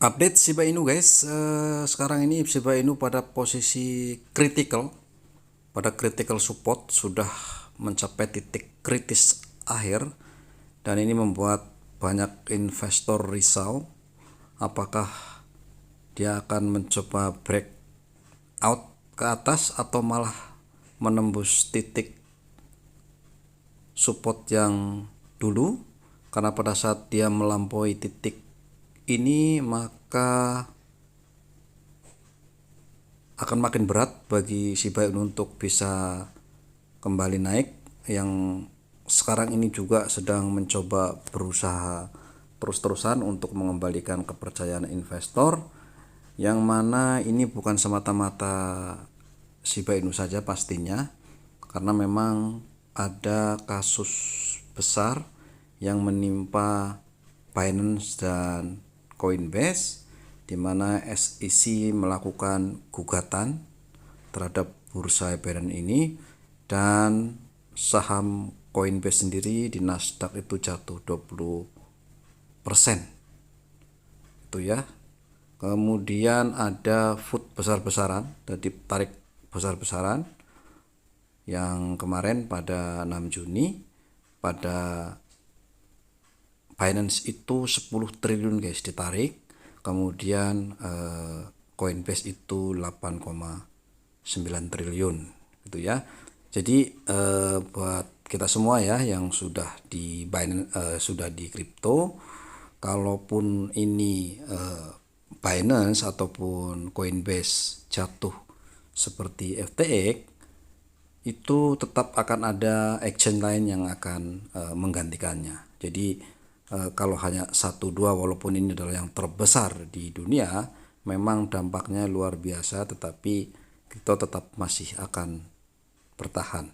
Update Shiba Inu guys. Sekarang ini Shiba Inu pada posisi critical support, sudah mencapai titik kritis akhir, dan ini membuat banyak investor risau apakah dia akan mencoba break out ke atas atau malah menembus titik support yang dulu, karena pada saat dia melampaui titik ini maka akan makin berat bagi Shiba Inu untuk bisa kembali naik, yang sekarang ini juga sedang mencoba berusaha terus-terusan untuk mengembalikan kepercayaan investor, yang mana ini bukan semata-mata Shiba Inu saja pastinya, karena memang ada kasus besar yang menimpa Binance dan Coinbase, di mana SEC melakukan gugatan terhadap bursa Binance ini, dan saham Coinbase sendiri di Nasdaq itu jatuh 20% itu ya. Kemudian ada food besar-besaran, jadi tarik besar-besaran yang kemarin pada 6 Juni pada Binance itu 10 triliun guys ditarik, kemudian Coinbase itu 8,9 triliun gitu ya. Jadi buat kita semua ya yang sudah di Binance, sudah di kripto, kalaupun ini Binance ataupun Coinbase jatuh seperti FTX, itu tetap akan ada exchange lain yang akan menggantikannya. Jadi kalau hanya satu dua, walaupun ini adalah yang terbesar di dunia, memang dampaknya luar biasa, tetapi kripto tetap masih akan bertahan.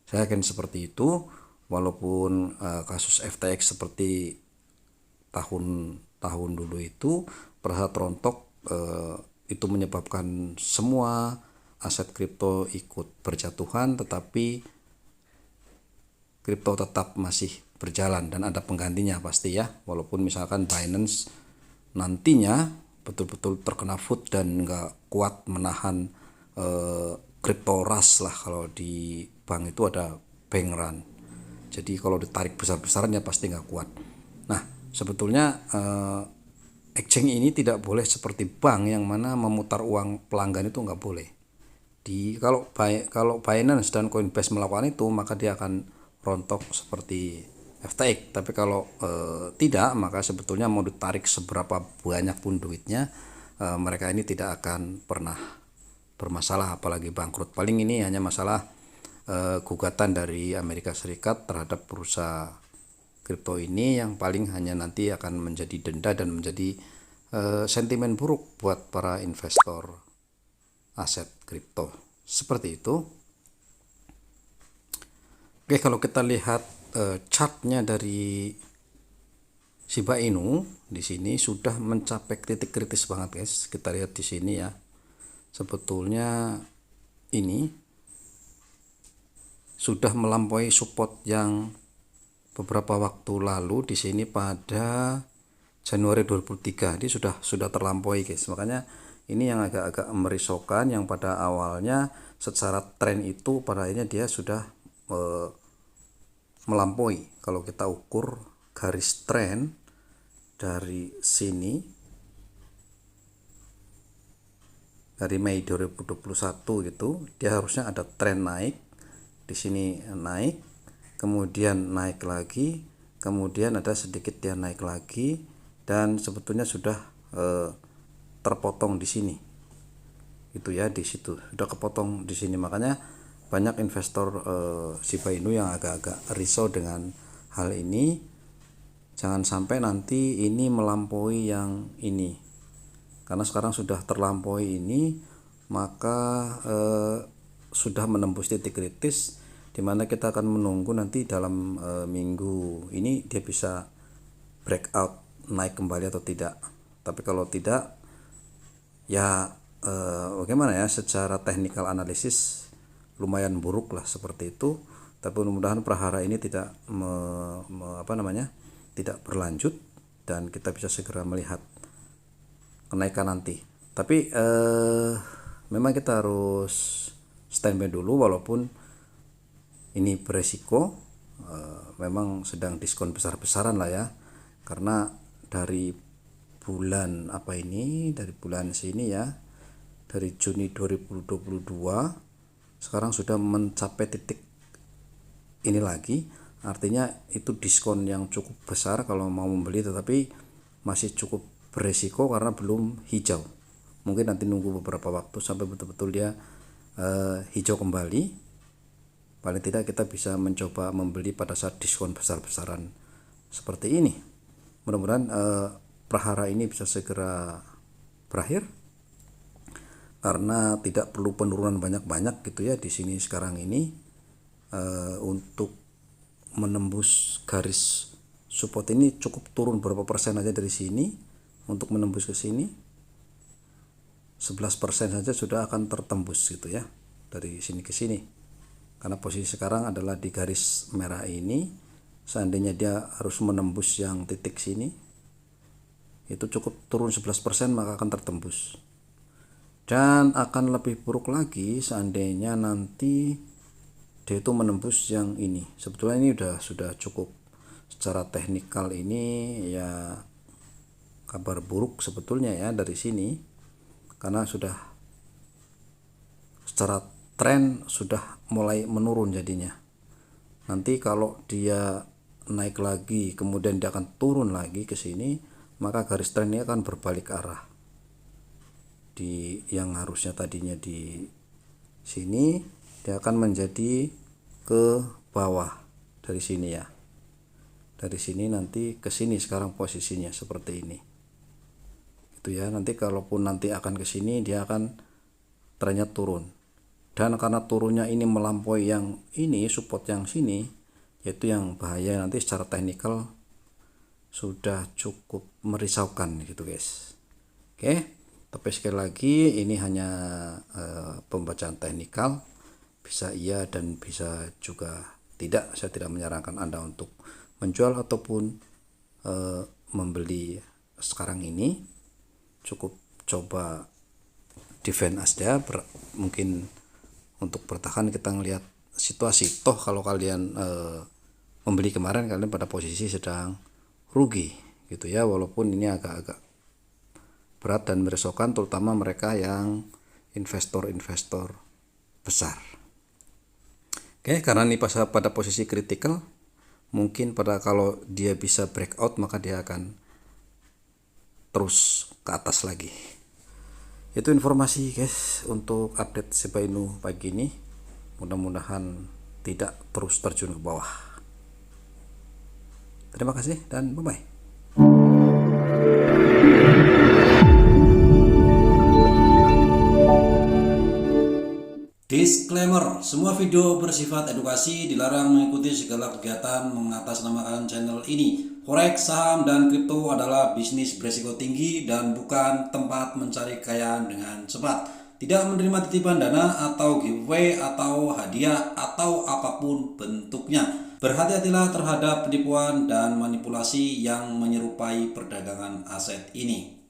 Saya yakin seperti itu, walaupun kasus FTX seperti tahun-tahun dulu itu pada saat rontok, itu menyebabkan semua aset kripto ikut berjatuhan, tetapi kripto tetap masih berjalan dan ada penggantinya pasti ya. Walaupun misalkan Binance nantinya betul-betul terkena food dan nggak kuat menahan crypto rush lah, kalau di bank itu ada bank run, jadi kalau ditarik besar-besaran ya pasti nggak kuat. Nah sebetulnya exchange ini tidak boleh seperti bank yang mana memutar uang pelanggan, itu nggak boleh. Kalau Binance dan Coinbase melakukan itu, maka dia akan rontok seperti FTX. Tapi kalau tidak, maka sebetulnya mau ditarik seberapa banyak pun duitnya, mereka ini tidak akan pernah bermasalah, apalagi bangkrut. Paling ini hanya masalah gugatan dari Amerika Serikat terhadap perusahaan kripto ini, yang paling hanya nanti akan menjadi denda dan menjadi sentimen buruk buat para investor aset kripto. Seperti itu. Oke, kalau kita lihat chartnya dari Shiba Inu di sini sudah mencapai titik kritis banget guys. Kita lihat di sini ya. Sebetulnya ini sudah melampaui support yang beberapa waktu lalu di sini pada Januari 2023. Ini sudah terlampaui guys. Makanya ini yang agak-agak merisaukan, yang pada awalnya secara tren itu pada akhirnya dia sudah melampaui. Kalau kita ukur garis tren dari sini, dari Mei 2021 gitu, dia harusnya ada tren naik. Di sini naik, kemudian naik lagi, kemudian ada sedikit dia naik lagi, dan sebetulnya sudah terpotong di sini. Itu ya, di situ sudah kepotong di sini. Makanya banyak investor Shiba Inu yang agak-agak risau dengan hal ini. Jangan sampai nanti ini melampaui yang ini, karena sekarang sudah terlampaui ini, maka sudah menembus titik kritis, dimana kita akan menunggu nanti dalam minggu ini dia bisa breakout naik kembali atau tidak. Tapi kalau tidak ya bagaimana ya, secara technical analisis lumayan buruk lah seperti itu. Tapi mudah-mudahan prahara ini tidak tidak berlanjut dan kita bisa segera melihat kenaikan nanti. Tapi memang kita harus standby dulu walaupun ini beresiko. Memang sedang diskon besar-besaran lah ya, karena dari bulan dari bulan sini ya, dari Juni 2022 sekarang sudah mencapai titik ini lagi, artinya itu diskon yang cukup besar kalau mau membeli, tetapi masih cukup beresiko karena belum hijau. Mungkin nanti nunggu beberapa waktu sampai betul-betul dia hijau kembali. Paling tidak kita bisa mencoba membeli pada saat diskon besar-besaran seperti ini. Mudah-mudahan prahara ini bisa segera berakhir, karena tidak perlu penurunan banyak-banyak gitu ya di sini sekarang ini. Untuk menembus garis support ini cukup turun berapa persen aja dari sini. Untuk menembus ke sini 11% saja sudah akan tertembus gitu ya, dari sini ke sini. Karena posisi sekarang adalah di garis merah ini. Seandainya dia harus menembus yang titik sini, itu cukup turun 11%, maka akan tertembus. Dan akan lebih buruk lagi seandainya nanti dia itu menembus yang ini. Sebetulnya ini sudah cukup secara teknikal, ini ya kabar buruk sebetulnya ya dari sini, karena sudah secara tren sudah mulai menurun jadinya. Nanti kalau dia naik lagi kemudian dia akan turun lagi ke sini, maka garis trennya akan berbalik arah. Di yang harusnya tadinya di sini, dia akan menjadi ke bawah dari sini ya. Dari sini nanti ke sini sekarang posisinya seperti ini. Itu ya, nanti kalaupun nanti akan ke sini dia akan trennya turun. Dan karena turunnya ini melampaui yang ini, support yang sini, yaitu yang bahaya, nanti secara teknikal sudah cukup merisaukan gitu guys. Oke, tapi sekali lagi ini hanya pembacaan teknikal, bisa iya dan bisa juga tidak. Saya tidak menyarankan Anda untuk menjual ataupun membeli sekarang ini. Cukup coba defend aja, mungkin untuk bertahan. Kita ngelihat situasi, toh kalau kalian membeli kemarin, kalian pada posisi sedang rugi gitu ya, walaupun ini agak-agak berat dan merisaukan, terutama mereka yang investor-investor besar. Oke, karena ini pada posisi kritikal, mungkin kalau dia bisa breakout maka dia akan terus ke atas lagi. Itu informasi guys untuk update Shiba Inu pagi ini. Mudah-mudahan tidak terus terjun ke bawah. Terima kasih dan bye-bye. Disclaimer, semua video bersifat edukasi, dilarang mengikuti segala kegiatan mengatasnamakan channel ini. Forex, saham, dan kripto adalah bisnis berisiko tinggi dan bukan tempat mencari kekayaan dengan cepat. Tidak menerima titipan dana atau giveaway atau hadiah atau apapun bentuknya. Berhati-hatilah terhadap penipuan dan manipulasi yang menyerupai perdagangan aset ini.